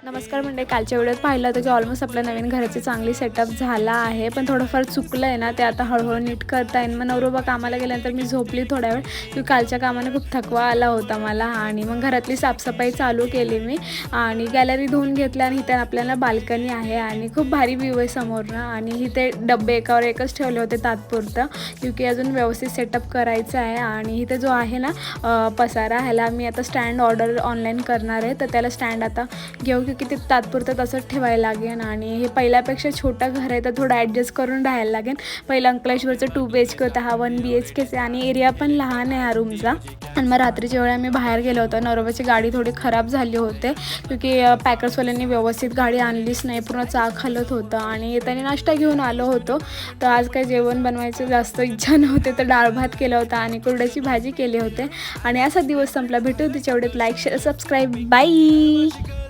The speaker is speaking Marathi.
नमस्कार मंडळी, कालच्या व्हिडिओत पाहिलं होतं की ऑलमोस्ट आपल्या नवीन घराची चांगली सेटअप झाला आहे, पण थोडंफार चुकलं आहे ना, ते आता हळूहळू नीट करता येईल. मग नवरोबा कामाला गेल्यानंतर मी झोपली थोड्या वेळ, की कालच्या कामाने खूप थकवा आला होता मला. आणि मग घरातली साफसफाई चालू केली मी आणि गॅलरी धुवून घेतल्या. आणि इथे आपल्याला बाल्कनी आहे आणि खूप भारी व्ह्यू आहे समोरनं. आणि इथे डब्बे एकावर एकच ठेवले होते तात्पुरतं, क्योंकि अजून व्यवस्थित सेटअप करायचं आहे. आणि इथे जो आहे ना पसारा, ह्याला मी आता स्टँड ऑर्डर ऑनलाईन करणार आहे, तर त्याला स्टँड आता घेऊ, क्योंकि ते तात्पुरतं तसंच ठेवायला लागेल. आणि हे पहिल्यापेक्षा छोटं घर आहे, तर थोडं ॲडजस्ट करून राहायला लागेल. पहिलं अंकलेश्वरचं 2 BHK होतं, हा 1 BHKचं आणि एरिया पण लहान आहे हा रूमचा. आणि मग रात्रीच्या वेळी आम्ही बाहेर गेलो होतो. नवरोबाची गाडी थोडी खराब झाली होते, क्योंकि पॅकर्सवाल्यांनी व्यवस्थित गाडी आणलीच नाही, पूर्ण चाक हलत होतं. आणि येताना नाश्ता घेऊन आलो होतो, तर आज काही जेवण बनवायचं जास्त इच्छा नव्हते, तर डाळ भात केला होता आणि कुरड्याची भाजी केली होते. आणि असा दिवस संपला. भेटू तिच्या एवढ्यात. Like share subscribe. बाय.